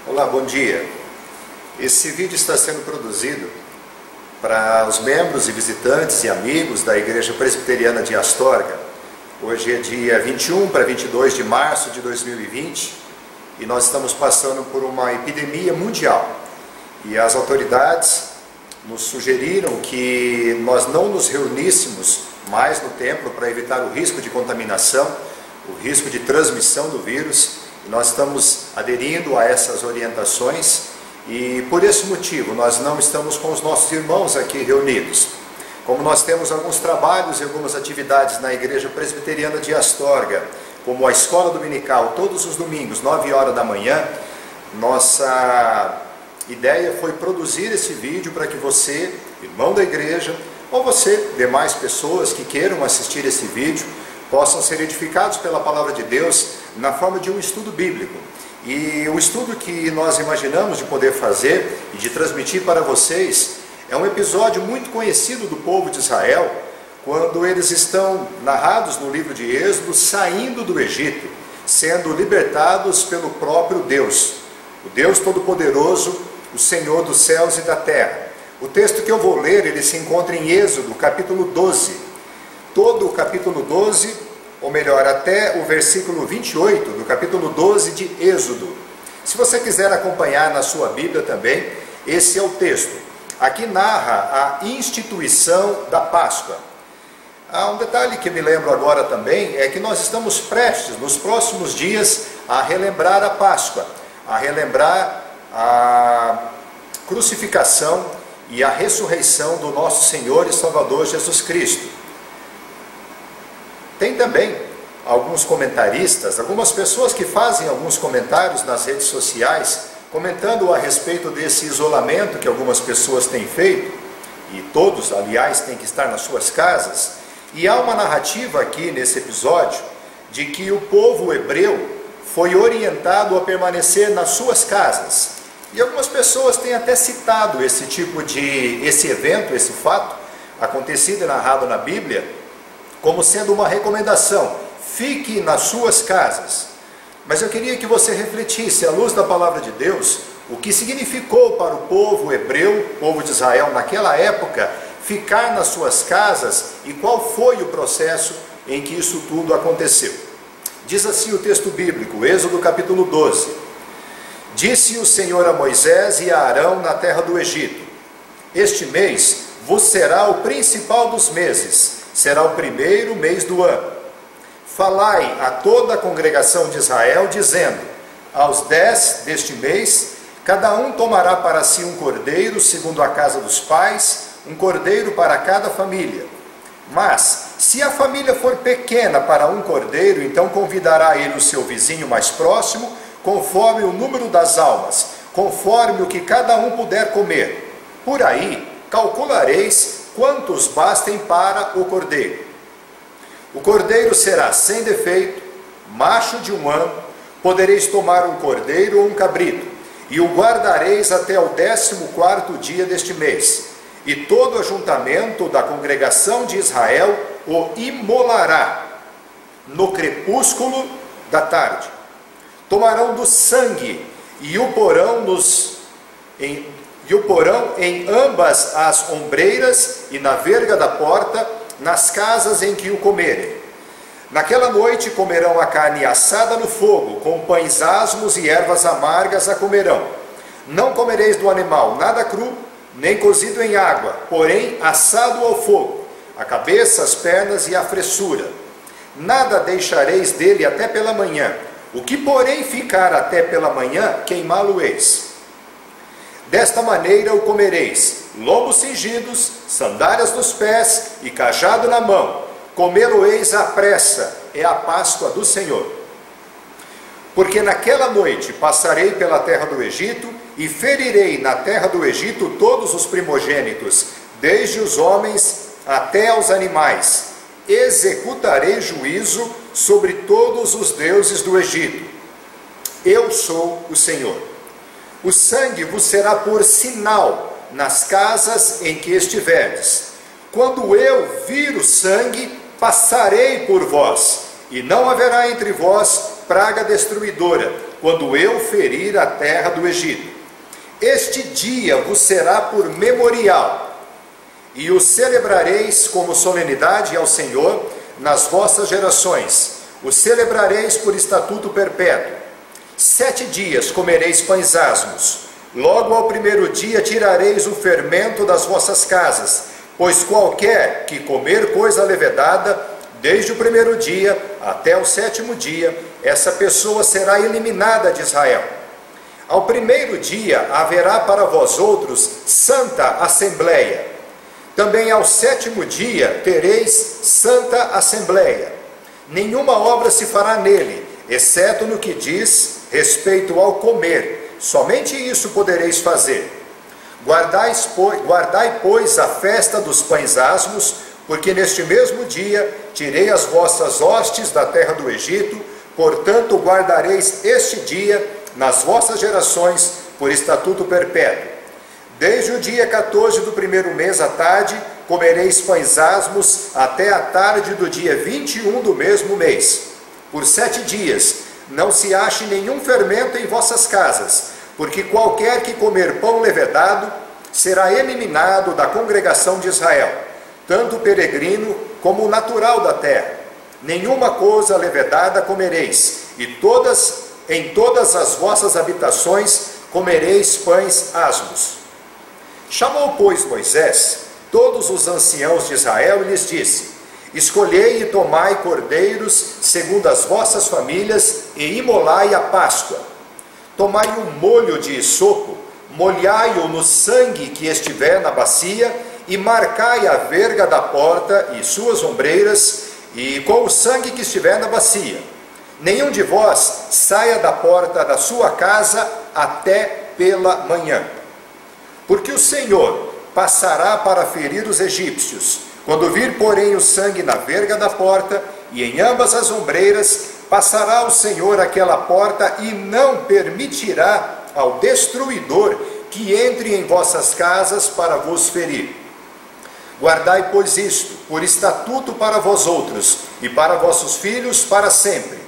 Olá, bom dia. Esse vídeo está sendo produzido para os membros e visitantes e amigos da Igreja Presbiteriana de Astorga. Hoje é dia 21 para 22 de março de 2020 e nós estamos passando por uma epidemia mundial. E as autoridades nos sugeriram que nós não nos reuníssemos mais no templo para evitar o risco de contaminação, o risco de transmissão do vírus. Nós estamos aderindo a essas orientações e por esse motivo nós não estamos com os nossos irmãos aqui reunidos. Como nós temos alguns trabalhos e algumas atividades na Igreja Presbiteriana de Astorga, como a escola dominical todos os domingos, 9 horas da manhã, nossa ideia foi produzir esse vídeo para que você, irmão da igreja, ou você, demais pessoas que queiram assistir esse vídeo, possam ser edificados pela palavra de Deus na forma de um estudo bíblico. E o estudo que nós imaginamos de poder fazer e de transmitir para vocês é um episódio muito conhecido do povo de Israel, quando eles estão narrados no livro de Êxodo, saindo do Egito, sendo libertados pelo próprio Deus, o Deus Todo-Poderoso, o Senhor dos céus e da terra. O texto que eu vou ler, ele se encontra em Êxodo, capítulo 12. Todo o capítulo 12, ou melhor, até o versículo 28 do capítulo 12 de Êxodo. Se você quiser acompanhar na sua Bíblia também, esse é o texto. Aqui narra a instituição da Páscoa. Há um detalhe que me lembro agora também, é que nós estamos prestes, nos próximos dias, a relembrar a Páscoa, a relembrar a crucificação e a ressurreição do nosso Senhor e Salvador Jesus Cristo. Tem também alguns comentaristas, algumas pessoas que fazem alguns comentários nas redes sociais, comentando a respeito desse isolamento que algumas pessoas têm feito, e todos, aliás, têm que estar nas suas casas, e há uma narrativa aqui nesse episódio, de que o povo hebreu foi orientado a permanecer nas suas casas. E algumas pessoas têm até citado esse evento, esse fato, acontecido e narrado na Bíblia, como sendo uma recomendação: fique nas suas casas. Mas eu queria que você refletisse, à luz da palavra de Deus, o que significou para o povo hebreu, povo de Israel naquela época, ficar nas suas casas e qual foi o processo em que isso tudo aconteceu. Diz assim o texto bíblico, Êxodo capítulo 12. Disse o Senhor a Moisés e a Arão na terra do Egito: este mês vos será o principal dos meses, será o primeiro mês do ano. Falai a toda a congregação de Israel, dizendo: aos 10 deste mês, cada um tomará para si um cordeiro, segundo a casa dos pais, um cordeiro para cada família. Mas, se a família for pequena para um cordeiro, então convidará ele o seu vizinho mais próximo, conforme o número das almas, conforme o que cada um puder comer. Por aí, calculareis quantos bastem para o cordeiro. O cordeiro será sem defeito, macho de 1 ano, podereis tomar um cordeiro ou um cabrito, e o guardareis até o 14º dia deste mês, e todo ajuntamento da congregação de Israel o imolará no crepúsculo da tarde. Tomarão do sangue e o porão em ambas as ombreiras e na verga da porta, nas casas em que o comerem. Naquela noite comerão a carne assada no fogo, com pães asmos e ervas amargas a comerão. Não comereis do animal nada cru, nem cozido em água, porém assado ao fogo, a cabeça, as pernas e a fressura. Nada deixareis dele até pela manhã. O que porém ficar até pela manhã, queimá-lo-eis. Desta maneira o comereis: lombos cingidos, sandálias nos pés e cajado na mão. Comê-lo-eis à pressa, é a Páscoa do Senhor. Porque naquela noite passarei pela terra do Egito, e ferirei na terra do Egito todos os primogênitos, desde os homens até os animais. Executarei juízo sobre todos os deuses do Egito. Eu sou o Senhor. O sangue vos será por sinal nas casas em que estiverdes. Quando eu vir o sangue, passarei por vós, e não haverá entre vós praga destruidora, quando eu ferir a terra do Egito. Este dia vos será por memorial, e o celebrareis como solenidade ao Senhor nas vossas gerações. O celebrareis por estatuto perpétuo. 7 dias comereis pães asmos. Logo ao primeiro dia tirareis o fermento das vossas casas, pois qualquer que comer coisa levedada, desde o primeiro dia até o 7º dia, essa pessoa será eliminada de Israel. Ao primeiro dia haverá para vós outros santa assembleia. Também ao 7º dia tereis santa assembleia. Nenhuma obra se fará nele, exceto no que diz respeito ao comer. Somente isso podereis fazer. Guardai, pois, a festa dos pães asmos, porque neste mesmo dia tirei as vossas hostes da terra do Egito. Portanto, guardareis este dia nas vossas gerações por estatuto perpétuo. Desde o dia 14 do primeiro mês à tarde, comereis pães asmos até a tarde do dia 21 do mesmo mês. Por 7 dias não se ache nenhum fermento em vossas casas, porque qualquer que comer pão levedado será eliminado da congregação de Israel, tanto o peregrino como o natural da terra. Nenhuma coisa levedada comereis, e em todas as vossas habitações comereis pães asmos. Chamou, pois, Moisés todos os anciãos de Israel e lhes disse: escolhei e tomai cordeiros segundo as vossas famílias e imolai a Páscoa. Tomai um molho de isopo, molhai-o no sangue que estiver na bacia e marcai a verga da porta e suas ombreiras e com o sangue que estiver na bacia. Nenhum de vós saia da porta da sua casa até pela manhã. Porque o Senhor passará para ferir os egípcios. Quando vir, porém, o sangue na verga da porta e em ambas as ombreiras, passará o Senhor aquela porta e não permitirá ao destruidor que entre em vossas casas para vos ferir. Guardai, pois, isto por estatuto para vós outros e para vossos filhos para sempre.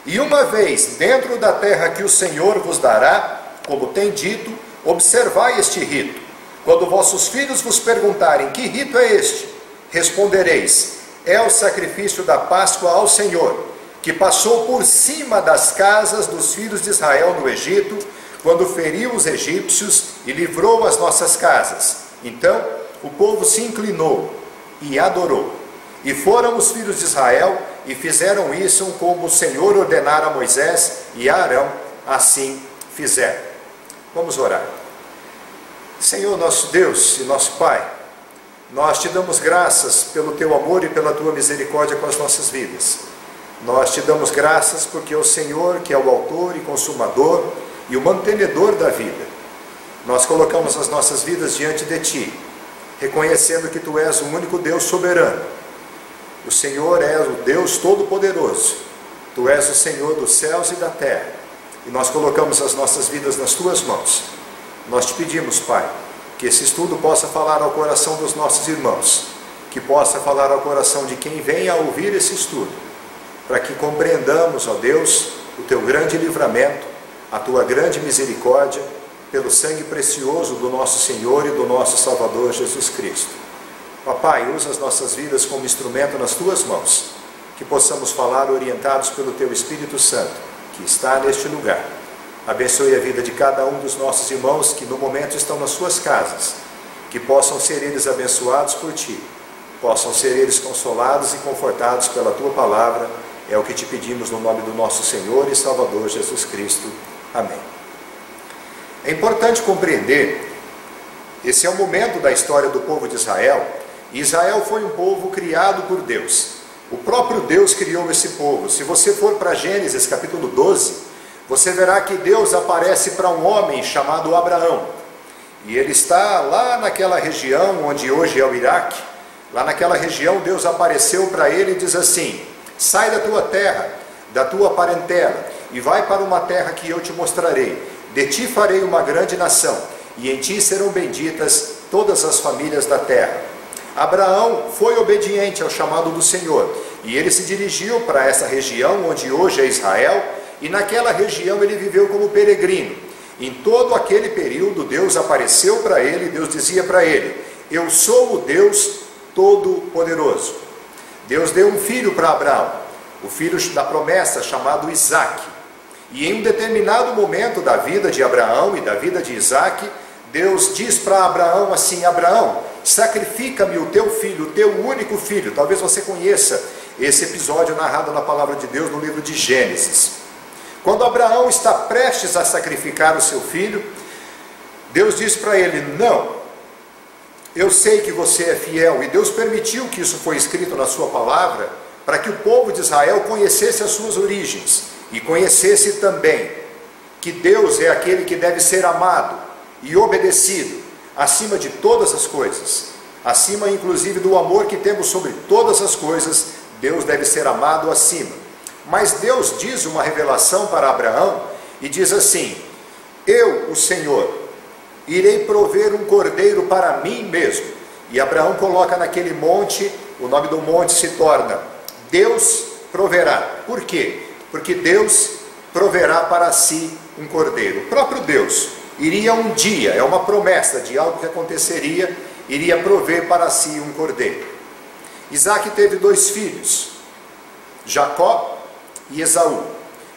E uma vez dentro da terra que o Senhor vos dará, como tem dito, observai este rito. Quando vossos filhos vos perguntarem: que rito é este? Respondereis: é o sacrifício da Páscoa ao Senhor, que passou por cima das casas dos filhos de Israel no Egito, quando feriu os egípcios e livrou as nossas casas. Então o povo se inclinou e adorou. E foram os filhos de Israel e fizeram isso como o Senhor ordenara a Moisés e a Arão, assim fizeram. Vamos orar. Senhor nosso Deus e nosso Pai, nós te damos graças pelo teu amor e pela tua misericórdia com as nossas vidas. Nós te damos graças porque é o Senhor que é o autor e consumador e o mantenedor da vida. Nós colocamos as nossas vidas diante de ti, reconhecendo que tu és o único Deus soberano. O Senhor é o Deus todo-poderoso. Tu és o Senhor dos céus e da terra. E nós colocamos as nossas vidas nas tuas mãos. Nós te pedimos, Pai, que esse estudo possa falar ao coração dos nossos irmãos, que possa falar ao coração de quem venha a ouvir esse estudo, para que compreendamos, ó Deus, o teu grande livramento, a tua grande misericórdia, pelo sangue precioso do nosso Senhor e do nosso Salvador Jesus Cristo. Papai, usa as nossas vidas como instrumento nas tuas mãos, que possamos falar orientados pelo teu Espírito Santo, que está neste lugar. Abençoe a vida de cada um dos nossos irmãos que no momento estão nas suas casas, que possam ser eles abençoados por ti, possam ser eles consolados e confortados pela tua palavra. É o que te pedimos no nome do nosso Senhor e Salvador Jesus Cristo. Amém. É importante compreender, esse é o momento da história do povo de Israel. Israel foi um povo criado por Deus. O próprio Deus criou esse povo. Se você for para Gênesis capítulo 12, você verá que Deus aparece para um homem chamado Abraão. E ele está lá naquela região onde hoje é o Iraque. Lá naquela região Deus apareceu para ele e diz assim: sai da tua terra, da tua parentela, e vai para uma terra que eu te mostrarei. De ti farei uma grande nação, e em ti serão benditas todas as famílias da terra. Abraão foi obediente ao chamado do Senhor, e ele se dirigiu para essa região onde hoje é Israel, e naquela região ele viveu como peregrino. Em todo aquele período, Deus apareceu para ele, Deus dizia para ele: eu sou o Deus Todo-Poderoso. Deus deu um filho para Abraão, o filho da promessa, chamado Isaque. E em um determinado momento da vida de Abraão e da vida de Isaque, Deus diz para Abraão assim: Abraão, sacrifica-me o teu filho, o teu único filho. Talvez você conheça esse episódio narrado na palavra de Deus no livro de Gênesis. Quando Abraão está prestes a sacrificar o seu filho, Deus diz para ele: não, eu sei que você é fiel, e Deus permitiu que isso foi escrito na sua palavra, para que o povo de Israel conhecesse as suas origens, e conhecesse também que Deus é aquele que deve ser amado e obedecido, acima de todas as coisas, acima inclusive do amor que temos sobre todas as coisas, Deus deve ser amado acima. Mas Deus diz uma revelação para Abraão, e diz assim: eu, o Senhor, irei prover um cordeiro para mim mesmo. E Abraão coloca naquele monte, o nome do monte se torna Deus proverá. Por quê? Porque Deus proverá para si um cordeiro. O próprio Deus iria um dia, é uma promessa de algo que aconteceria, iria prover para si um cordeiro. Isaque teve 2 filhos, Jacó e Esaú.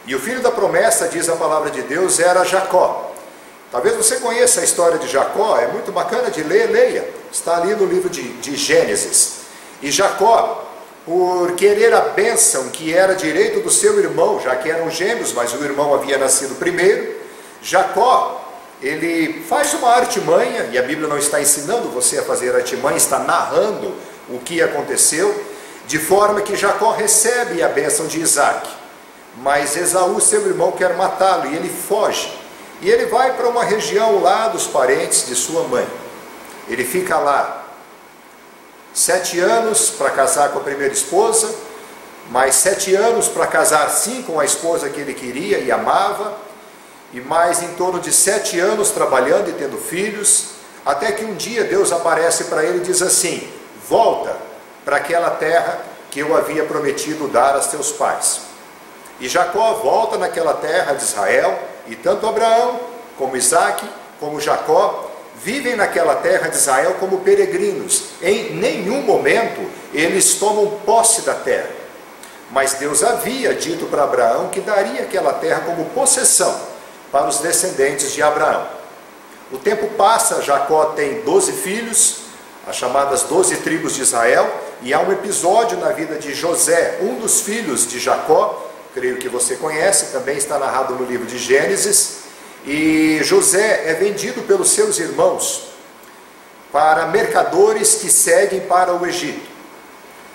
E o filho da promessa, diz a palavra de Deus, era Jacó. Talvez você conheça a história de Jacó, é muito bacana de ler, leia. Está ali no livro de Gênesis. E Jacó, por querer a bênção que era direito do seu irmão, já que eram gêmeos, mas o irmão havia nascido primeiro, Jacó, ele faz uma artimanha, e a Bíblia não está ensinando você a fazer artimanha, está narrando o que aconteceu, de forma que Jacó recebe a bênção de Isaque, mas Esaú, seu irmão, quer matá-lo, e ele foge, e ele vai para uma região lá dos parentes de sua mãe. Ele fica lá 7 anos para casar com a primeira esposa, mais 7 anos para casar sim com a esposa que ele queria e amava, e mais em torno de 7 anos trabalhando e tendo filhos, até que um dia Deus aparece para ele e diz assim: volta para aquela terra que eu havia prometido dar a teus pais. E Jacó volta naquela terra de Israel, e tanto Abraão, como Isaque, como Jacó, vivem naquela terra de Israel como peregrinos. Em nenhum momento eles tomam posse da terra. Mas Deus havia dito para Abraão que daria aquela terra como possessão para os descendentes de Abraão. O tempo passa, Jacó tem 12 filhos, as chamadas 12 tribos de Israel, e há um episódio na vida de José, um dos filhos de Jacó, creio que você conhece, também está narrado no livro de Gênesis, e José é vendido pelos seus irmãos para mercadores que seguem para o Egito.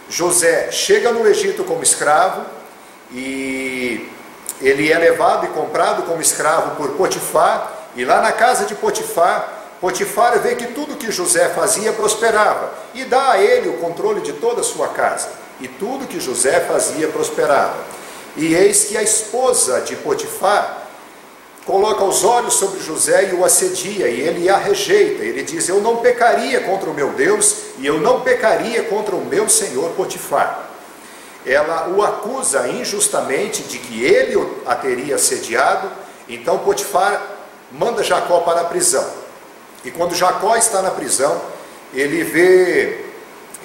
José chega no Egito como escravo, e ele é levado e comprado como escravo por Potifar, e lá na casa de Potifar vê que tudo que José fazia prosperava, e dá a ele o controle de toda a sua casa, e tudo que José fazia prosperava. E eis que a esposa de Potifar coloca os olhos sobre José e o assedia, e ele a rejeita. Ele diz: eu não pecaria contra o meu Deus, e eu não pecaria contra o meu senhor Potifar. Ela o acusa injustamente de que ele a teria assediado. Então Potifar manda Jacó para a prisão. E quando Jacó está na prisão, ele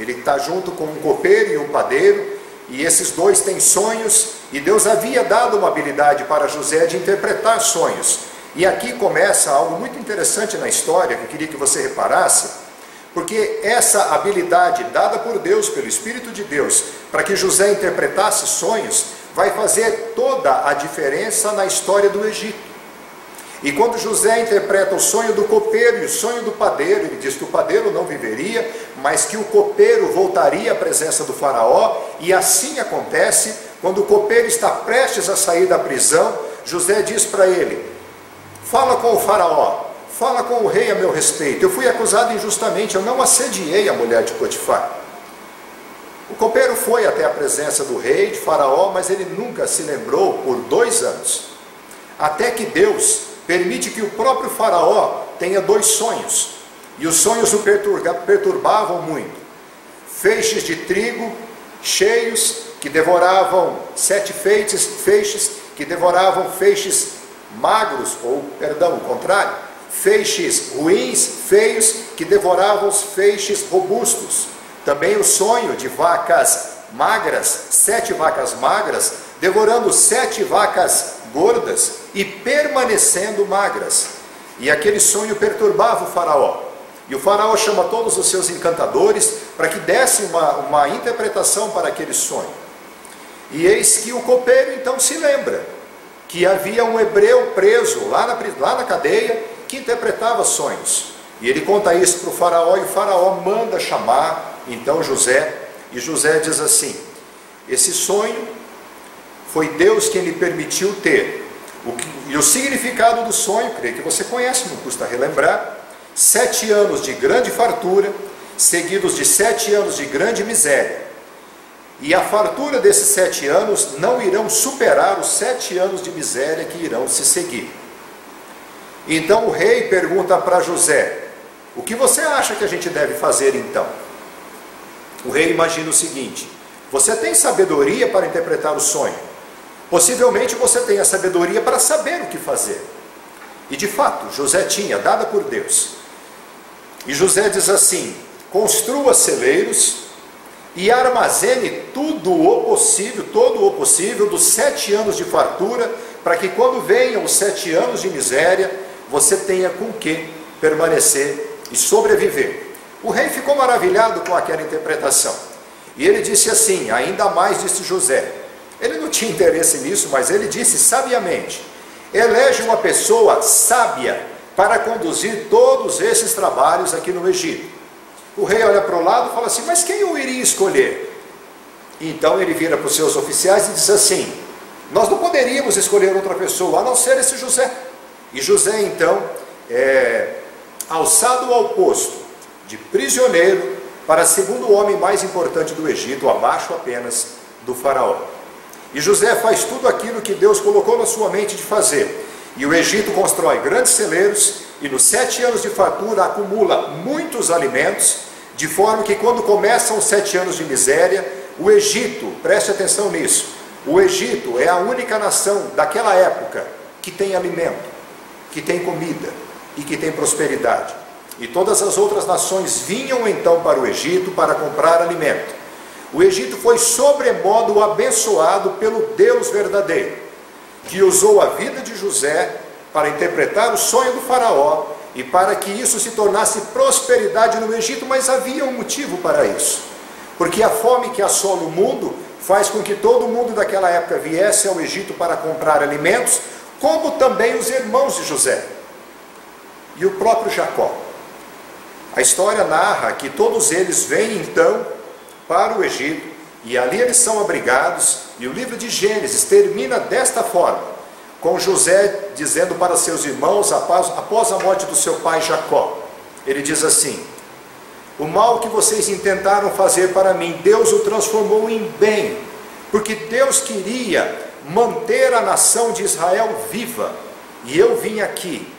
está junto com um copeiro e um padeiro, e esses dois têm sonhos, e Deus havia dado uma habilidade para José de interpretar sonhos. E aqui começa algo muito interessante na história, que eu queria que você reparasse, porque essa habilidade dada por Deus, pelo Espírito de Deus, para que José interpretasse sonhos, vai fazer toda a diferença na história do Egito. E quando José interpreta o sonho do copeiro e o sonho do padeiro, ele diz que o padeiro não viveria, mas que o copeiro voltaria à presença do faraó, e assim acontece. Quando o copeiro está prestes a sair da prisão, José diz para ele: fala com o faraó, fala com o rei a meu respeito, eu fui acusado injustamente, eu não assediei a mulher de Potifar. O copeiro foi até a presença do rei, de faraó, mas ele nunca se lembrou por 2 anos, até que Deus permite que o próprio faraó tenha 2 sonhos, e os sonhos o perturbavam muito. Feixes de trigo cheios, que devoravam 7 feixes, que devoravam feixes magros, ou, perdão, o contrário, feixes ruins, feios, que devoravam os feixes robustos. Também o sonho de vacas magras, 7 vacas magras, devorando 7 vacas gordas e permanecendo magras. E aquele sonho perturbava o faraó. E o faraó chama todos os seus encantadores para que dessem uma interpretação para aquele sonho. E eis que o copeiro então se lembra que havia um hebreu preso lá na cadeia que interpretava sonhos. E ele conta isso para o faraó, e o faraó manda chamar então José, e José diz assim: esse sonho foi Deus quem lhe permitiu ter. E o significado do sonho, creio que você conhece, não custa relembrar: 7 anos de grande fartura, seguidos de 7 anos de grande miséria. E a fartura desses 7 anos não irão superar os 7 anos de miséria que irão se seguir. Então o rei pergunta para José: o que você acha que a gente deve fazer então? O rei imagina o seguinte: você tem sabedoria para interpretar o sonho. Possivelmente você tem a sabedoria para saber o que fazer. E de fato, José tinha, dada por Deus. E José diz assim: construa celeiros e armazene todo o possível dos 7 anos de fartura, para que quando venham os 7 anos de miséria, você tenha com que permanecer e sobreviver. O rei ficou maravilhado com aquela interpretação. E ele disse assim, ainda mais disse José. Ele não tinha interesse nisso, mas ele disse sabiamente: elege uma pessoa sábia para conduzir todos esses trabalhos aqui no Egito. O rei olha para o lado e fala assim: mas quem eu iria escolher? Então ele vira para os seus oficiais e diz assim: nós não poderíamos escolher outra pessoa a não ser esse José. E José então é alçado ao posto de prisioneiro para segundo homem mais importante do Egito, abaixo apenas do faraó. E José faz tudo aquilo que Deus colocou na sua mente de fazer. E o Egito constrói grandes celeiros, e nos 7 anos de fartura acumula muitos alimentos, de forma que quando começam os 7 anos de miséria, o Egito, preste atenção nisso, o Egito é a única nação daquela época que tem alimento, que tem comida e que tem prosperidade. E todas as outras nações vinham então para o Egito para comprar alimento. O Egito foi sobremodo abençoado pelo Deus verdadeiro, que usou a vida de José para interpretar o sonho do faraó e para que isso se tornasse prosperidade no Egito. Mas havia um motivo para isso, porque a fome que assola o mundo faz com que todo mundo daquela época viesse ao Egito para comprar alimentos, como também os irmãos de José e o próprio Jacó. A história narra que todos eles vêm então para o Egito, e ali eles são abrigados, e o livro de Gênesis termina desta forma, com José dizendo para seus irmãos, após a morte do seu pai Jacó, ele diz assim: o mal que vocês intentaram fazer para mim, Deus o transformou em bem, porque Deus queria manter a nação de Israel viva, e eu vim aqui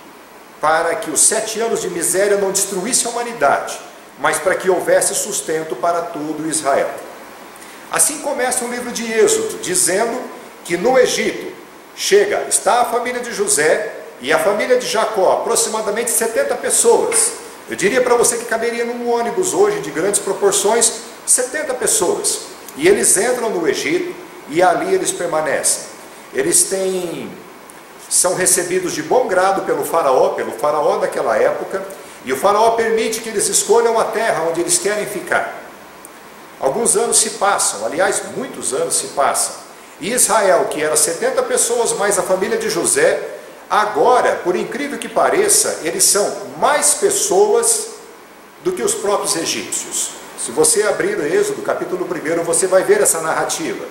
para que os 7 anos de miséria não destruíssem a humanidade, mas para que houvesse sustento para todo Israel. Assim começa o livro de Êxodo, dizendo que no Egito está a família de José e a família de Jacó, aproximadamente 70 pessoas. Eu diria para você que caberia num ônibus hoje de grandes proporções, 70 pessoas. E eles entram no Egito e ali eles permanecem. São recebidos de bom grado pelo faraó daquela época, e o faraó permite que eles escolham a terra onde eles querem ficar. Alguns anos se passam, aliás, muitos anos se passam, e Israel, que era 70 pessoas mais a família de José, agora, por incrível que pareça, eles são mais pessoas do que os próprios egípcios. Se você abrir o Êxodo, capítulo 1, você vai ver essa narrativa.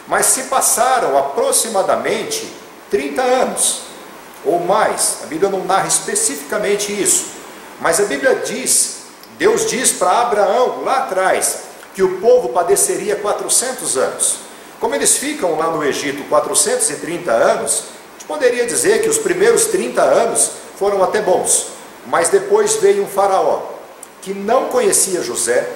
Mas se passaram aproximadamente 30 anos, ou mais. A Bíblia não narra especificamente isso, mas a Bíblia diz, Deus diz para Abraão, lá atrás, que o povo padeceria 400 anos. Como eles ficam lá no Egito 430 anos, a gente poderia dizer que os primeiros 30 anos foram até bons, mas depois veio um faraó, que não conhecia José,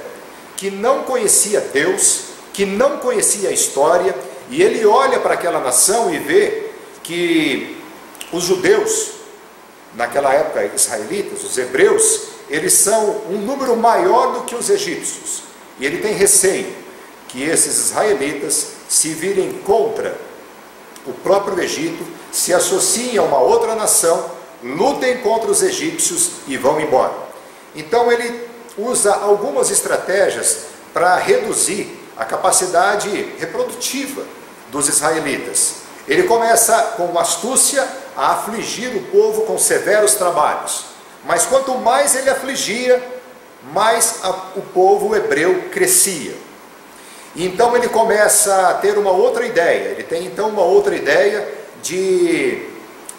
que não conhecia Deus, que não conhecia a história, E ele olha para aquela nação e vê que os judeus, naquela época israelitas, os hebreus, eles são um número maior do que os egípcios. E ele tem receio que esses israelitas se virem contra o próprio Egito, se associem a uma outra nação, lutem contra os egípcios e vão embora. Então ele usa algumas estratégias para reduzir a capacidade reprodutiva dos israelitas. Ele começa com astúcia a afligir o povo com severos trabalhos. Mas quanto mais ele afligia, mais o povo hebreu crescia. E então ele começa a ter uma outra ideia. Ele tem então uma outra ideia de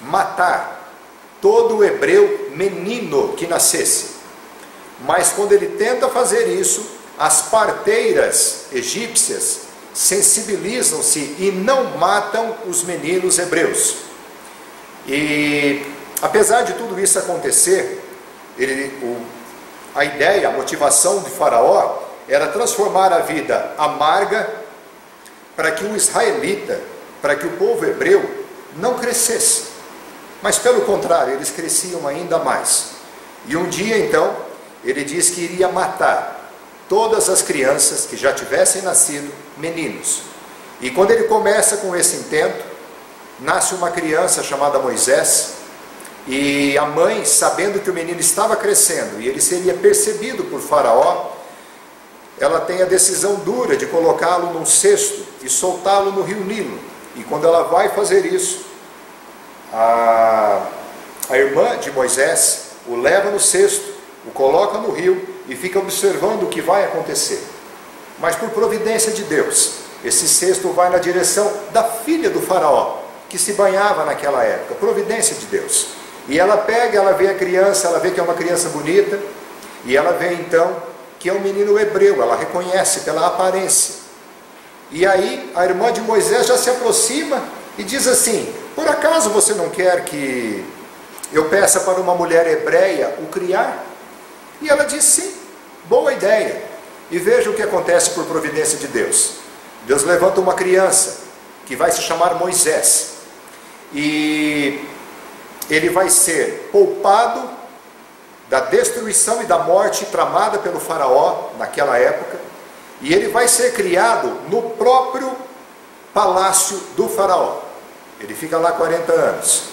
matar todo o hebreu menino que nascesse. Mas quando ele tenta fazer isso, as parteiras egípcias sensibilizam-se e não matam os meninos hebreus. E apesar de tudo isso acontecer, a ideia, a motivação de Faraó era transformar a vida amarga para que o israelita, para que o povo hebreu não crescesse. Mas pelo contrário, eles cresciam ainda mais. E um dia então, ele diz que iria matar todas as crianças que já tivessem nascido meninos. E quando ele começa com esse intento, nasce uma criança chamada Moisés, e a mãe, sabendo que o menino estava crescendo e ele seria percebido por Faraó, ela tem a decisão dura de colocá-lo num cesto e soltá-lo no rio Nilo. E quando ela vai fazer isso, a irmã de Moisés o leva no cesto, o coloca no rio e fica observando o que vai acontecer. Mas por providência de Deus, esse cesto vai na direção da filha do Faraó, que se banhava naquela época. Providência de Deus. E ela pega, ela vê a criança, ela vê que é uma criança bonita, e ela vê então que é um menino hebreu, ela reconhece pela aparência. E aí a irmã de Moisés já se aproxima e diz assim: por acaso você não quer que eu peça para uma mulher hebreia o criar? E ela diz sim, boa ideia. E veja o que acontece por providência de Deus. Deus levanta uma criança que vai se chamar Moisés, e ele vai ser poupado da destruição e da morte tramada pelo Faraó naquela época, e ele vai ser criado no próprio palácio do Faraó. Ele fica lá 40 anos,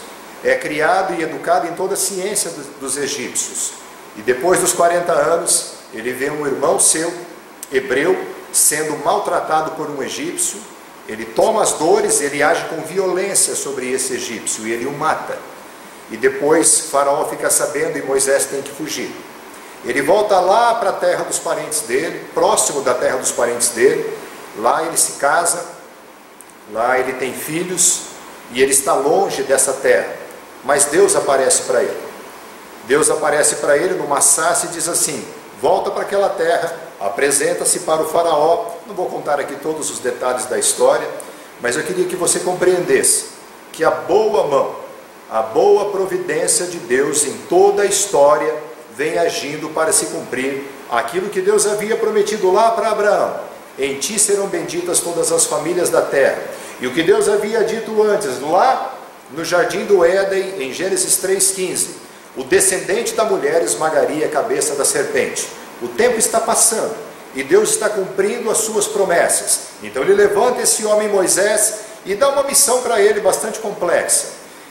é criado e educado em toda a ciência dos egípcios, e depois dos 40 anos, ele vê um irmão seu, hebreu, sendo maltratado por um egípcio. Ele toma as dores, ele age com violência sobre esse egípcio e ele o mata. E depois Faraó fica sabendo e Moisés tem que fugir. Ele volta lá para a terra dos parentes dele, próximo da terra dos parentes dele. Lá ele se casa, lá ele tem filhos e ele está longe dessa terra. Mas Deus aparece para ele. Deus aparece para ele numa sarça e diz assim: volta para aquela terra, apresenta-se para o Faraó. Não vou contar aqui todos os detalhes da história, mas eu queria que você compreendesse que a boa mão, a boa providência de Deus em toda a história vem agindo para se cumprir aquilo que Deus havia prometido lá para Abraão: em ti serão benditas todas as famílias da terra. E o que Deus havia dito antes, lá no jardim do Éden, em Gênesis 3,15: o descendente da mulher esmagaria a cabeça da serpente. O tempo está passando e Deus está cumprindo as suas promessas. Então ele levanta esse homem Moisés e dá uma missão para ele bastante complexa.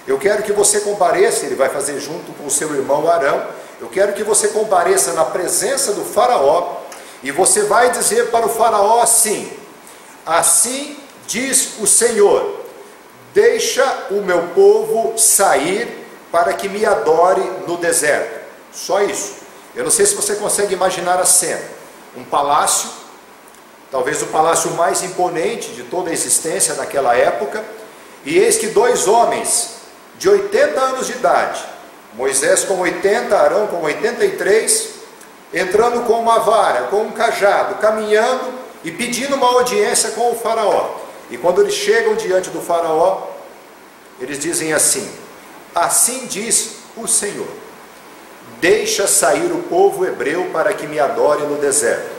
Eu quero que você compareça, ele vai fazer junto com o seu irmão Arão, eu quero que você compareça na presença do Faraó, e você vai dizer para o Faraó assim: assim diz o Senhor, deixa o meu povo sair para que me adore no deserto. Só isso. Eu não sei se você consegue imaginar a cena. Um palácio, talvez o palácio mais imponente de toda a existência naquela época, e eis que dois homens de 80 anos de idade, Moisés com 80, Arão com 83, entrando com uma vara, com um cajado, caminhando e pedindo uma audiência com o Faraó. E quando eles chegam diante do Faraó, eles dizem assim: assim diz o Senhor, deixa sair o povo hebreu para que me adore no deserto.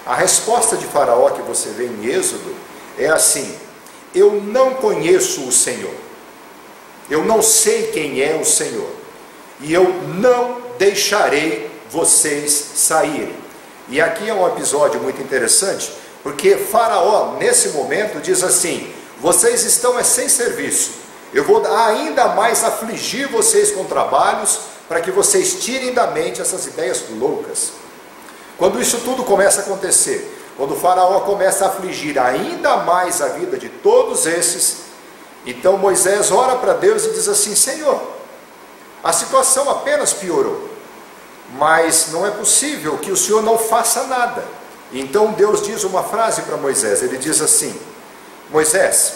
A resposta de Faraó que você vê em Êxodo é assim: eu não conheço o Senhor, eu não sei quem é o Senhor, e eu não deixarei vocês saírem. E aqui é um episódio muito interessante, porque Faraó, nesse momento, diz assim: vocês estão sem serviço, eu vou ainda mais afligir vocês com trabalhos, para que vocês tirem da mente essas ideias loucas. Quando isso tudo começa a acontecer, quando o Faraó começa a afligir ainda mais a vida de todos esses, então Moisés ora para Deus e diz assim: Senhor, a situação apenas piorou, mas não é possível que o Senhor não faça nada. Então Deus diz uma frase para Moisés, ele diz assim: Moisés,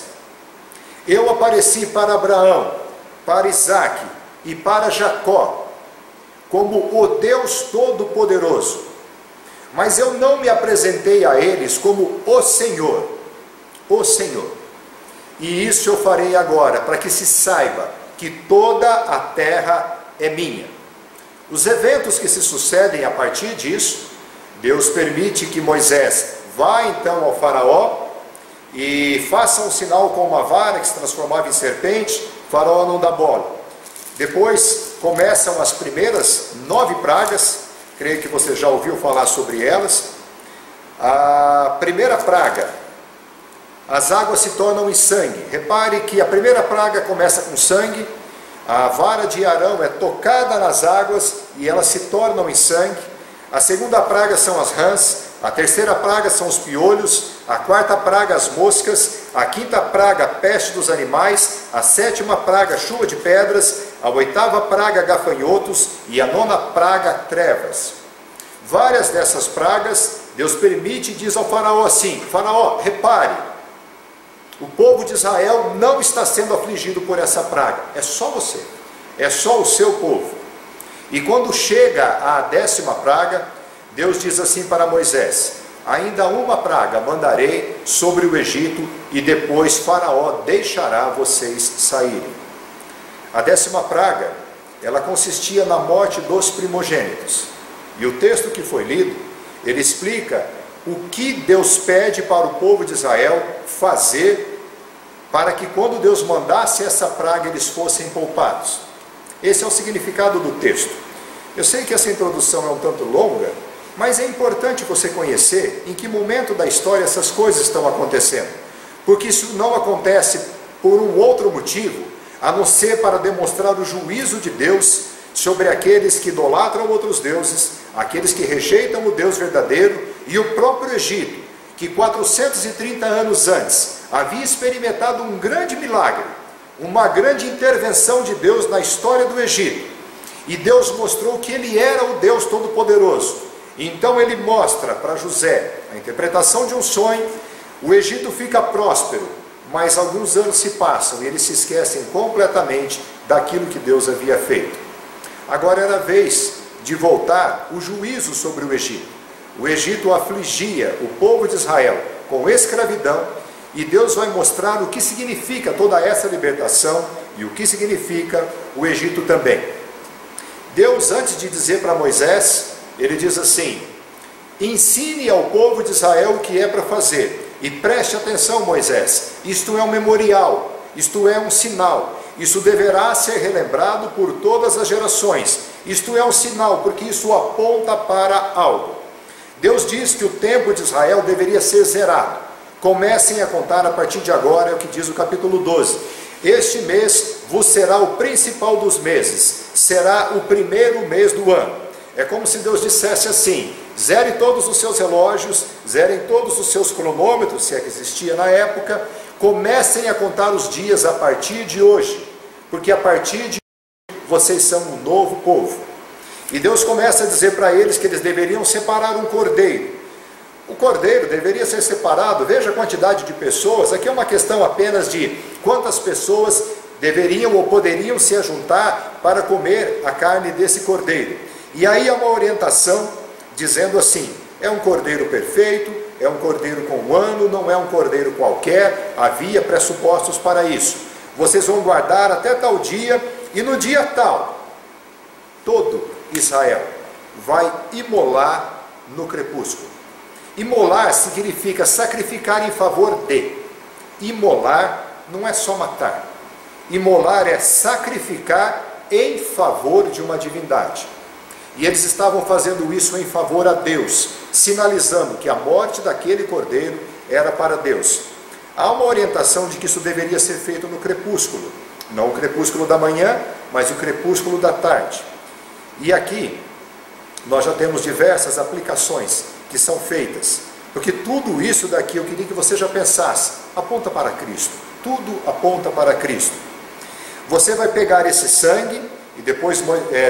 eu apareci para Abraão, para Isaque e para Jacó, como o Deus Todo-Poderoso, mas eu não me apresentei a eles como o Senhor, o Senhor. E isso eu farei agora, para que se saiba que toda a terra é minha. Os eventos que se sucedem a partir disso, Deus permite que Moisés vá então ao Faraó e faça um sinal com uma vara que se transformava em serpente. O Faraó não dá bola. Depois começam as primeiras 9 pragas, creio que você já ouviu falar sobre elas. A primeira praga, as águas se tornam em sangue. Repare que a primeira praga começa com sangue, a vara de Arão é tocada nas águas e elas se tornam em sangue. A segunda praga são as rãs, a terceira praga são os piolhos, a quarta praga as moscas, a quinta praga a peste dos animais, a sétima praga chuva de pedras, a oitava praga gafanhotos e a nona praga trevas. Várias dessas pragas Deus permite e diz ao Faraó assim: Faraó, repare, o povo de Israel não está sendo afligido por essa praga, é só você, é só o seu povo. E quando chega a 10ª praga, Deus diz assim para Moisés: ainda uma praga mandarei sobre o Egito e depois Faraó deixará vocês saírem. A 10ª praga, ela consistia na morte dos primogênitos. E o texto que foi lido, ele explica o que Deus pede para o povo de Israel fazer para que quando Deus mandasse essa praga eles fossem poupados. Esse é o significado do texto. Eu sei que essa introdução é um tanto longa, mas é importante você conhecer em que momento da história essas coisas estão acontecendo, porque isso não acontece por um outro motivo, a não ser para demonstrar o juízo de Deus sobre aqueles que idolatram outros deuses, aqueles que rejeitam o Deus verdadeiro, e o próprio Egito, que 430 anos antes havia experimentado um grande milagre, uma grande intervenção de Deus na história do Egito, e Deus mostrou que Ele era o Deus Todo-Poderoso. Então Ele mostra para José a interpretação de um sonho. O Egito fica próspero, mas alguns anos se passam e eles se esquecem completamente daquilo que Deus havia feito. Agora era a vez de voltar o juízo sobre o Egito. O Egito afligia o povo de Israel com escravidão, e Deus vai mostrar o que significa toda essa libertação e o que significa o Egito também. Deus, antes de dizer para Moisés, ele diz assim: ensine ao povo de Israel o que é para fazer, e preste atenção, Moisés, isto é um memorial, isto é um sinal, isso deverá ser relembrado por todas as gerações, isto é um sinal, porque isso aponta para algo. Deus diz que o tempo de Israel deveria ser zerado. Comecem a contar a partir de agora, é o que diz o capítulo 12. Este mês vos será o principal dos meses, será o primeiro mês do ano. É como se Deus dissesse assim: zere todos os seus relógios, zerem todos os seus cronômetros, se é que existia na época, comecem a contar os dias a partir de hoje, porque a partir de hoje vocês são um novo povo. E Deus começa a dizer para eles que eles deveriam separar um cordeiro. O cordeiro deveria ser separado, veja a quantidade de pessoas, aqui é uma questão apenas de quantas pessoas deveriam ou poderiam se ajuntar para comer a carne desse cordeiro. E aí há uma orientação dizendo assim: é um cordeiro perfeito, é um cordeiro com um ano, não é um cordeiro qualquer, havia pressupostos para isso. Vocês vão guardar até tal dia, e no dia tal, todo Israel vai imolar no crepúsculo. Imolar significa sacrificar em favor de. imolar não é só matar. Imolar é sacrificar em favor de uma divindade. E eles estavam fazendo isso em favor a Deus, sinalizando que a morte daquele cordeiro era para Deus. Há uma orientação de que isso deveria ser feito no crepúsculo, não o crepúsculo da manhã, mas o crepúsculo da tarde. E aqui nós já temos diversas aplicações que são feitas, porque tudo isso daqui eu queria que você já pensasse, aponta para Cristo, tudo aponta para Cristo. Você vai pegar esse sangue, e depois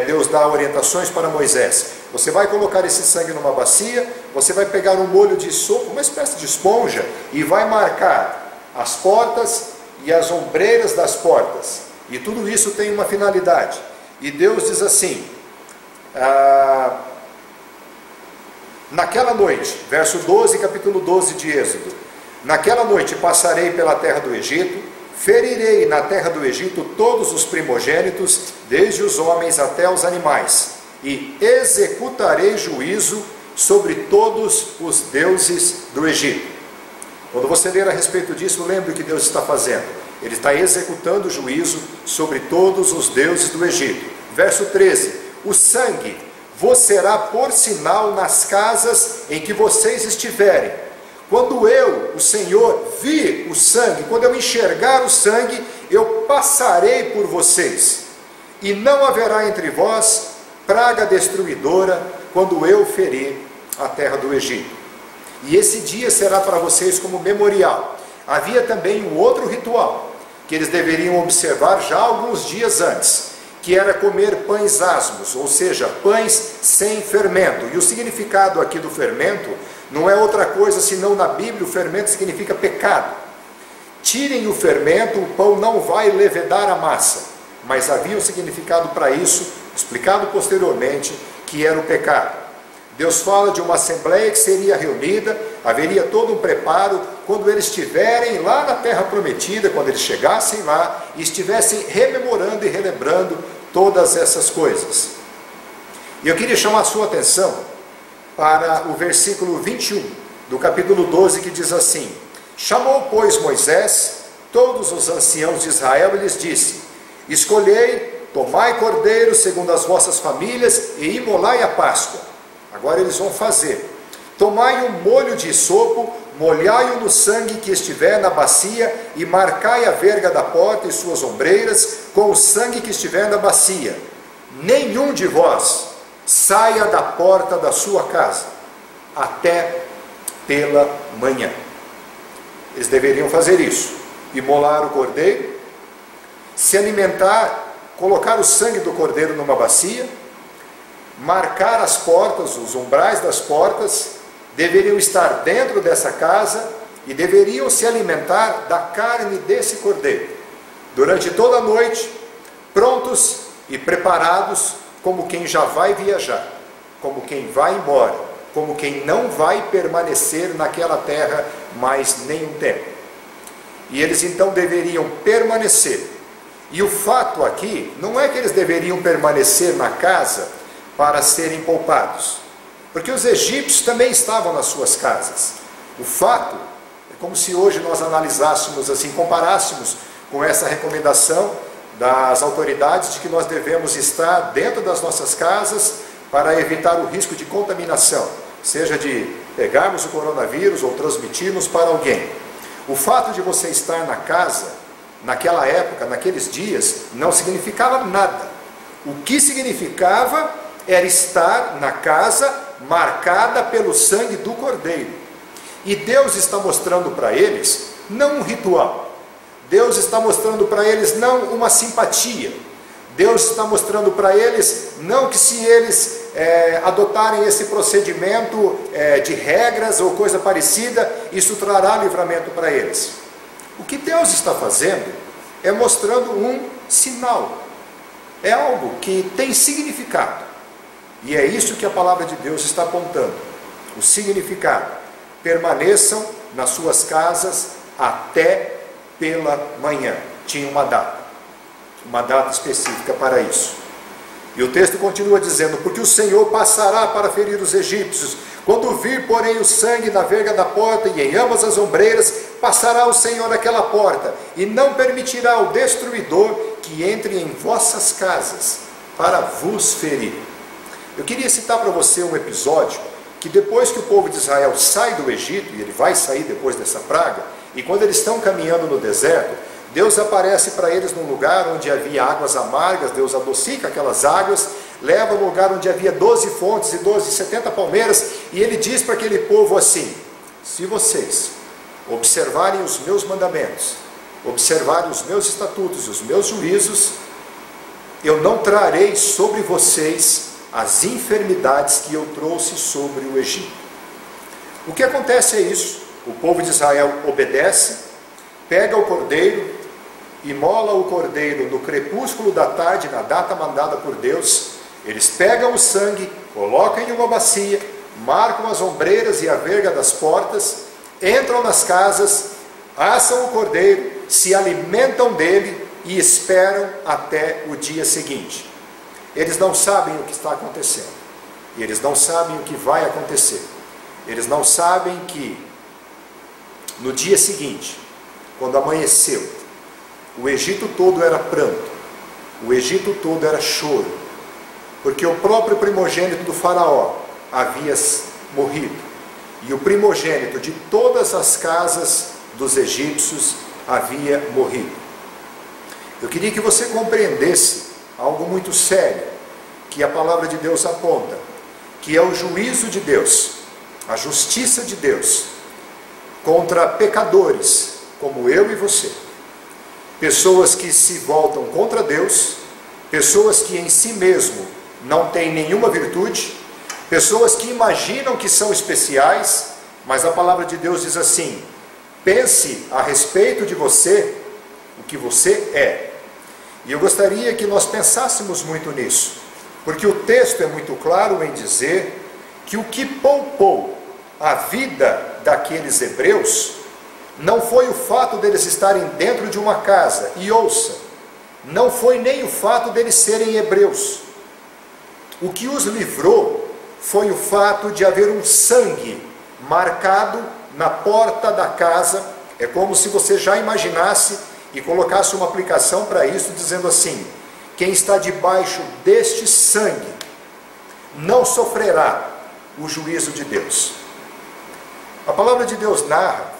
Deus dá orientações para Moisés. Você vai colocar esse sangue numa bacia, você vai pegar um molho de sopo, uma espécie de esponja, e vai marcar as portas e as ombreiras das portas. E tudo isso tem uma finalidade. E Deus diz assim, naquela noite, verso 12, capítulo 12 de Êxodo, naquela noite passarei pela terra do Egito, ferirei na terra do Egito todos os primogênitos, desde os homens até os animais, e executarei juízo sobre todos os deuses do Egito. Quando você ler a respeito disso, lembre o que Deus está fazendo. Ele está executando juízo sobre todos os deuses do Egito. Verso 13, o sangue vos será por sinal nas casas em que vocês estiverem. Quando eu, o Senhor, vir o sangue, quando eu enxergar o sangue, eu passarei por vocês, e não haverá entre vós praga destruidora, quando eu ferir a terra do Egito. E esse dia será para vocês como memorial. Havia também um outro ritual, que eles deveriam observar já alguns dias antes, que era comer pães asmos, ou seja, pães sem fermento. E o significado aqui do fermento não é outra coisa senão, na Bíblia, o fermento significa pecado. Tirem o fermento, o pão não vai levedar a massa. Mas havia um significado para isso, explicado posteriormente, que era o pecado. Deus fala de uma assembleia que seria reunida, haveria todo um preparo, quando eles estiverem lá na terra prometida, quando eles chegassem lá, e estivessem rememorando e relembrando todas essas coisas. E eu queria chamar a sua atenção para o versículo 21 do capítulo 12, que diz assim: chamou, pois, Moisés todos os anciãos de Israel e lhes disse: escolhei, tomai cordeiro segundo as vossas famílias e imolai a Páscoa. Agora eles vão fazer. Tomai um molho de sopo, molhai-o no sangue que estiver na bacia e marcai a verga da porta e suas ombreiras com o sangue que estiver na bacia. Nenhum de vós saia da porta da sua casa até pela manhã. Eles deveriam fazer isso: imolar o cordeiro, se alimentar, colocar o sangue do cordeiro numa bacia, marcar as portas, os umbrais das portas, deveriam estar dentro dessa casa e deveriam se alimentar da carne desse cordeiro durante toda a noite, prontos e preparados, como quem já vai viajar, como quem vai embora, como quem não vai permanecer naquela terra mais nenhum tempo. E eles então deveriam permanecer. E o fato aqui não é que eles deveriam permanecer na casa para serem poupados, porque os egípcios também estavam nas suas casas. O fato é como se hoje nós analisássemos assim, comparássemos com essa recomendação das autoridades de que nós devemos estar dentro das nossas casas para evitar o risco de contaminação, seja de pegarmos o coronavírus ou transmitirmos para alguém. O fato de você estar na casa, naquela época, naqueles dias, não significava nada. O que significava era estar na casa marcada pelo sangue do cordeiro. E Deus está mostrando para eles não um ritual. Deus está mostrando para eles não uma simpatia. Deus está mostrando para eles não que se eles adotarem esse procedimento de regras ou coisa parecida, isso trará livramento para eles. O que Deus está fazendo é mostrando um sinal. É algo que tem significado. E é isso que a palavra de Deus está apontando. O significado. Permaneçam nas suas casas até pela manhã. Tinha uma data específica para isso. E o texto continua dizendo: porque o Senhor passará para ferir os egípcios. Quando vir, porém, o sangue na verga da porta e em ambas as ombreiras, passará o Senhor naquela porta, e não permitirá ao destruidor que entre em vossas casas, para vos ferir. Eu queria citar para você um episódio, que depois que o povo de Israel sai do Egito, e ele vai sair depois dessa praga, e quando eles estão caminhando no deserto, Deus aparece para eles num lugar onde havia águas amargas. Deus adocica aquelas águas, leva no lugar onde havia 12 fontes e 70 palmeiras, e ele diz para aquele povo assim: se vocês observarem os meus mandamentos, observarem os meus estatutos e os meus juízos, eu não trarei sobre vocês as enfermidades que eu trouxe sobre o Egito. O que acontece é isso: o povo de Israel obedece, pega o cordeiro, imola o cordeiro no crepúsculo da tarde, na data mandada por Deus. Eles pegam o sangue, colocam em uma bacia, marcam as ombreiras e a verga das portas, entram nas casas, assam o cordeiro, se alimentam dele e esperam até o dia seguinte. Eles não sabem o que está acontecendo, e eles não sabem o que vai acontecer. Eles não sabem que no dia seguinte, quando amanheceu, o Egito todo era pranto, o Egito todo era choro, porque o próprio primogênito do faraó havia morrido, e o primogênito de todas as casas dos egípcios havia morrido. Eu queria que você compreendesse algo muito sério, que a palavra de Deus aponta, que é o juízo de Deus, a justiça de Deus, contra pecadores, como eu e você. Pessoas que se voltam contra Deus, pessoas que em si mesmo não têm nenhuma virtude, pessoas que imaginam que são especiais, mas a palavra de Deus diz assim: pense a respeito de você o que você é. E eu gostaria que nós pensássemos muito nisso, porque o texto é muito claro em dizer que o que poupou a vida daqueles hebreus não foi o fato deles estarem dentro de uma casa, e ouça, não foi nem o fato deles serem hebreus. O que os livrou foi o fato de haver um sangue marcado na porta da casa. É como se você já imaginasse e colocasse uma aplicação para isso, dizendo assim: quem está debaixo deste sangue não sofrerá o juízo de Deus. A palavra de Deus narra,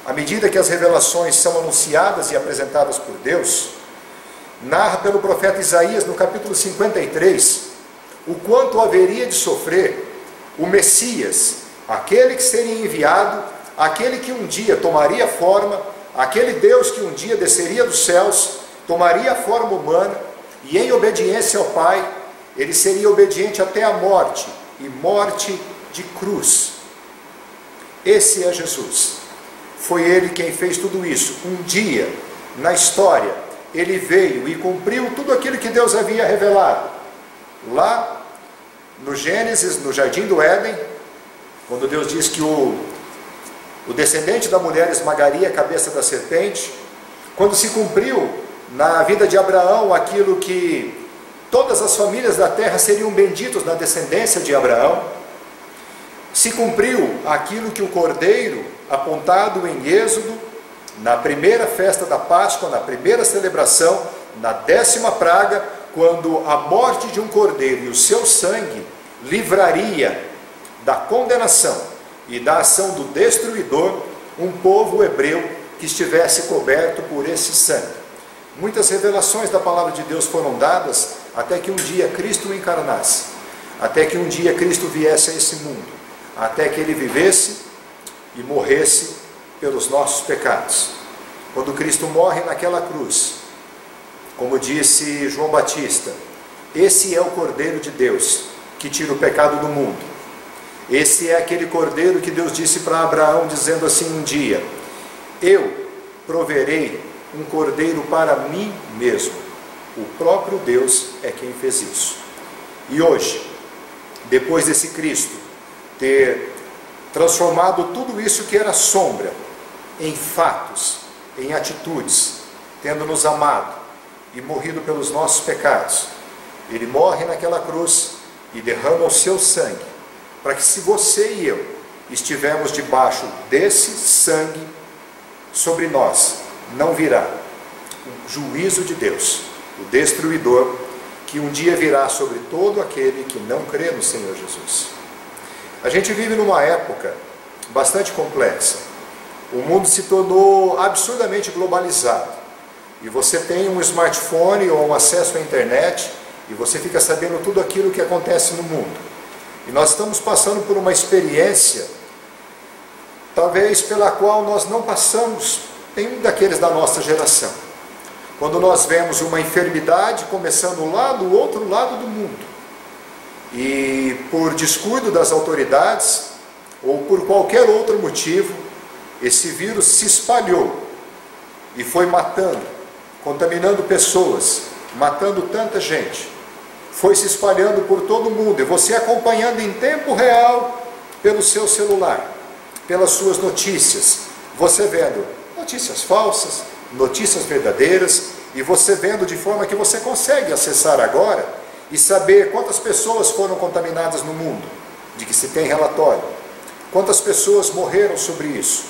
à medida que as revelações são anunciadas e apresentadas por Deus, narra pelo profeta Isaías, no capítulo 53, o quanto haveria de sofrer o Messias, aquele que seria enviado, aquele que um dia tomaria forma, aquele Deus que um dia desceria dos céus, tomaria a forma humana, e em obediência ao Pai, ele seria obediente até a morte, e morte de cruz. Esse é Jesus. Foi ele quem fez tudo isso. Um dia, na história, ele veio e cumpriu tudo aquilo que Deus havia revelado. Lá, no Gênesis, no Jardim do Éden, quando Deus diz que o descendente da mulher esmagaria a cabeça da serpente, quando se cumpriu na vida de Abraão aquilo que todas as famílias da terra seriam benditos na descendência de Abraão, se cumpriu aquilo que o cordeiro, apontado em Êxodo, na primeira festa da Páscoa, na primeira celebração, na 10ª praga, quando a morte de um cordeiro e o seu sangue livraria da condenação e da ação do destruidor um povo hebreu que estivesse coberto por esse sangue. Muitas revelações da palavra de Deus foram dadas até que um dia Cristo encarnasse, até que um dia Cristo viesse a esse mundo, até que ele vivesse e morresse pelos nossos pecados. Quando Cristo morre naquela cruz, como disse João Batista, esse é o Cordeiro de Deus que tira o pecado do mundo. Esse é aquele Cordeiro que Deus disse para Abraão, dizendo assim um dia: eu proverei um Cordeiro para mim mesmo. O próprio Deus é quem fez isso. E hoje, depois desse Cristo ter transformado tudo isso que era sombra em fatos, em atitudes, tendo nos amado, e morrido pelos nossos pecados. Ele morre naquela cruz e derrama o seu sangue, para que se você e eu estivermos debaixo desse sangue, sobre nós não virá o juízo de Deus, o destruidor, que um dia virá sobre todo aquele que não crê no Senhor Jesus. A gente vive numa época bastante complexa. O mundo se tornou absurdamente globalizado. E você tem um smartphone ou um acesso à internet e você fica sabendo tudo aquilo que acontece no mundo. E nós estamos passando por uma experiência, talvez pela qual nós não passamos, nenhum daqueles da nossa geração. Quando nós vemos uma enfermidade começando lá do outro lado do mundo, e por descuido das autoridades, ou por qualquer outro motivo, esse vírus se espalhou e foi matando, contaminando pessoas, matando tanta gente, foi se espalhando por todo o mundo, e você acompanhando em tempo real pelo seu celular, pelas suas notícias, você vendo notícias falsas, notícias verdadeiras, e você vendo de forma que você consegue acessar agora e saber quantas pessoas foram contaminadas no mundo, de que se tem relatório, quantas pessoas morreram sobre isso.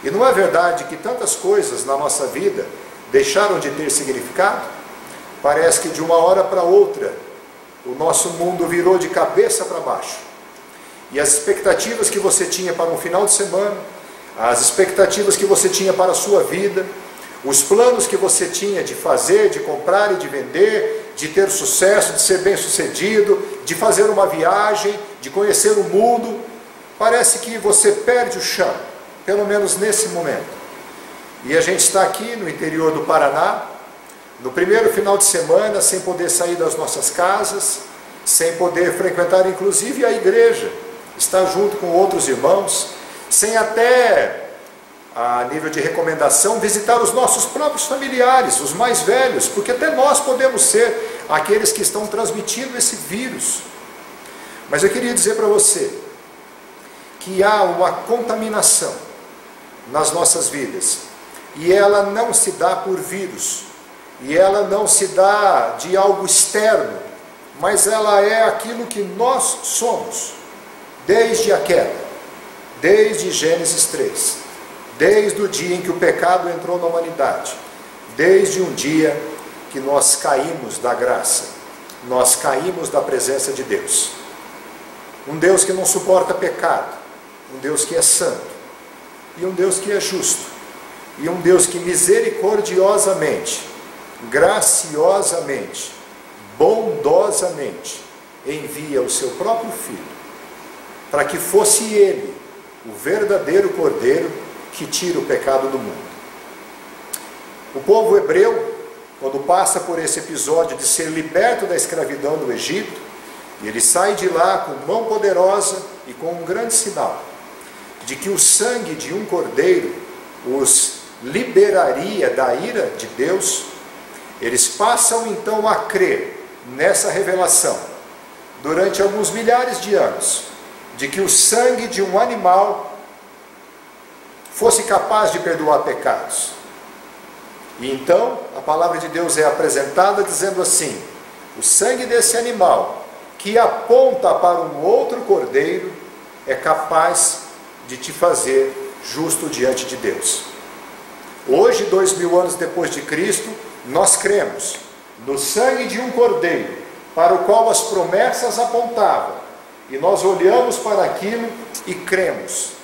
E não é verdade que tantas coisas na nossa vida deixaram de ter significado? Parece que de uma hora para outra o nosso mundo virou de cabeça para baixo. E as expectativas que você tinha para um final de semana, as expectativas que você tinha para a sua vida, os planos que você tinha de fazer, de comprar e de vender, de ter sucesso, de ser bem sucedido, de fazer uma viagem, de conhecer o mundo, parece que você perde o chão, pelo menos nesse momento. E a gente está aqui no interior do Paraná, no primeiro final de semana, sem poder sair das nossas casas, sem poder frequentar inclusive a igreja, estar junto com outros irmãos, sem até, a nível de recomendação, visitar os nossos próprios familiares, os mais velhos, porque até nós podemos ser aqueles que estão transmitindo esse vírus. Mas eu queria dizer para você que há uma contaminação nas nossas vidas, e ela não se dá por vírus, e ela não se dá de algo externo, mas ela é aquilo que nós somos, desde a queda, desde Gênesis 3, desde o dia em que o pecado entrou na humanidade, desde um dia que nós caímos da graça, nós caímos da presença de Deus. Um Deus que não suporta pecado, um Deus que é santo, e um Deus que é justo, e um Deus que misericordiosamente, graciosamente, bondosamente envia o seu próprio Filho, para que fosse Ele o verdadeiro Cordeiro que tira o pecado do mundo. O povo hebreu, quando passa por esse episódio de ser liberto da escravidão do Egito, e ele sai de lá com mão poderosa e com um grande sinal, de que o sangue de um cordeiro os liberaria da ira de Deus, eles passam então a crer nessa revelação, durante alguns milhares de anos, de que o sangue de um animal fosse capaz de perdoar pecados. E então a palavra de Deus é apresentada dizendo assim: o sangue desse animal, que aponta para um outro cordeiro, é capaz de te fazer justo diante de Deus. Hoje, 2000 anos depois de Cristo, nós cremos no sangue de um cordeiro, para o qual as promessas apontavam, e nós olhamos para aquilo e cremos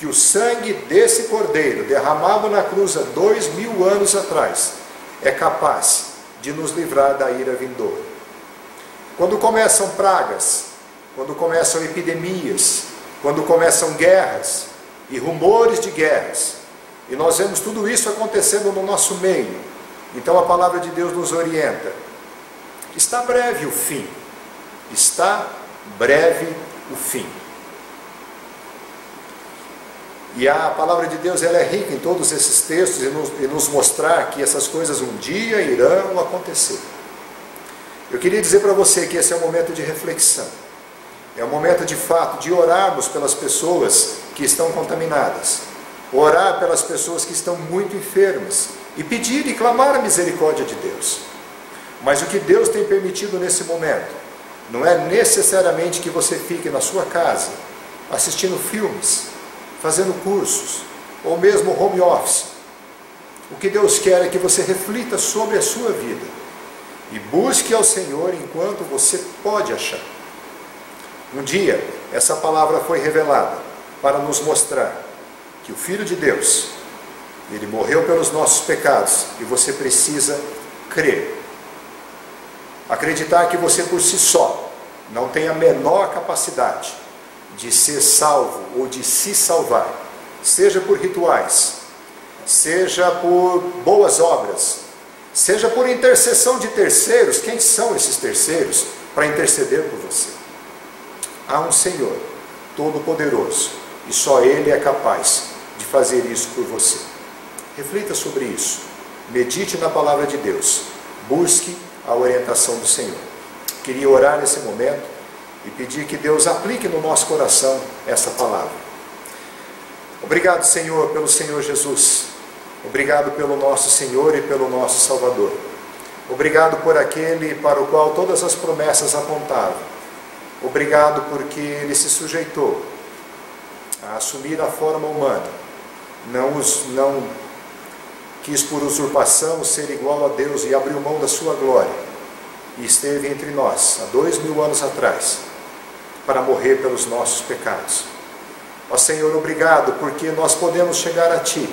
que o sangue desse cordeiro, derramado na cruz há 2000 anos atrás, é capaz de nos livrar da ira vindoura. Quando começam pragas, quando começam epidemias, quando começam guerras e rumores de guerras, e nós vemos tudo isso acontecendo no nosso meio, então a palavra de Deus nos orienta: está breve o fim, está breve o fim. E a palavra de Deus, ela é rica em todos esses textos e nos mostrar que essas coisas um dia irão acontecer. Eu queria dizer para você que esse é um momento de reflexão, é um momento de fato de orarmos pelas pessoas que estão contaminadas, orar pelas pessoas que estão muito enfermas e pedir e clamar a misericórdia de Deus. Mas o que Deus tem permitido nesse momento não é necessariamente que você fique na sua casa assistindo filmes, fazendo cursos, ou mesmo home office. O que Deus quer é que você reflita sobre a sua vida e busque ao Senhor enquanto você pode achar. Um dia, essa palavra foi revelada para nos mostrar que o Filho de Deus, Ele morreu pelos nossos pecados e você precisa crer. Acreditar que você por si só não tem a menor capacidade de ser salvo ou de se salvar, seja por rituais, seja por boas obras, seja por intercessão de terceiros. Quem são esses terceiros para interceder por você? Há um Senhor Todo-Poderoso e só Ele é capaz de fazer isso por você. Reflita sobre isso, medite na palavra de Deus, busque a orientação do Senhor. Queria orar nesse momento e pedir que Deus aplique no nosso coração essa palavra. Obrigado, Senhor, pelo Senhor Jesus. Obrigado pelo nosso Senhor e pelo nosso Salvador. Obrigado por aquele para o qual todas as promessas apontavam. Obrigado porque Ele se sujeitou a assumir a forma humana. Não quis por usurpação ser igual a Deus e abriu mão da sua glória. E esteve entre nós, há 2000 anos atrás, para morrer pelos nossos pecados. Ó Senhor, obrigado porque nós podemos chegar a Ti,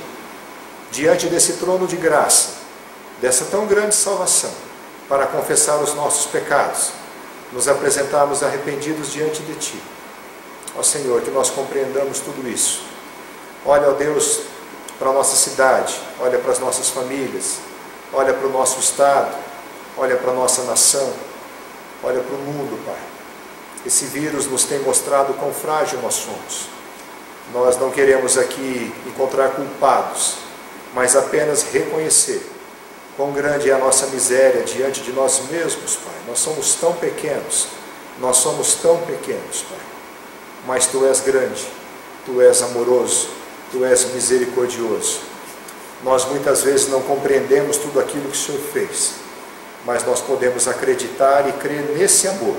diante desse trono de graça, dessa tão grande salvação, para confessar os nossos pecados, nos apresentarmos arrependidos diante de Ti. Ó Senhor, que nós compreendamos tudo isso. Olha, ó Deus, para a nossa cidade, olha para as nossas famílias, olha para o nosso estado, olha para a nossa nação, olha para o mundo, Pai. Esse vírus nos tem mostrado quão frágil nós somos. Nós não queremos aqui encontrar culpados, mas apenas reconhecer quão grande é a nossa miséria diante de nós mesmos, Pai. Nós somos tão pequenos, Pai. Mas Tu és grande, Tu és amoroso, Tu és misericordioso. Nós muitas vezes não compreendemos tudo aquilo que o Senhor fez, mas nós podemos acreditar e crer nesse amor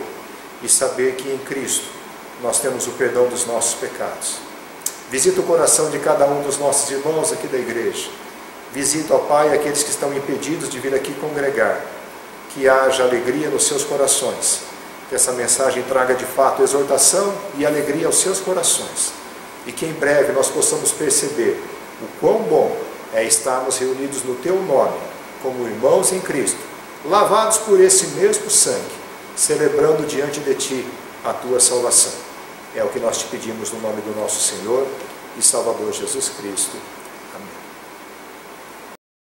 e saber que em Cristo nós temos o perdão dos nossos pecados. Visita o coração de cada um dos nossos irmãos aqui da igreja. Visita, ó Pai, aqueles que estão impedidos de vir aqui congregar. Que haja alegria nos seus corações. Que essa mensagem traga de fato exortação e alegria aos seus corações. E que em breve nós possamos perceber o quão bom é estarmos reunidos no Teu nome, como irmãos em Cristo, lavados por esse mesmo sangue, celebrando diante de Ti a Tua salvação. É o que nós te pedimos no nome do nosso Senhor e Salvador Jesus Cristo.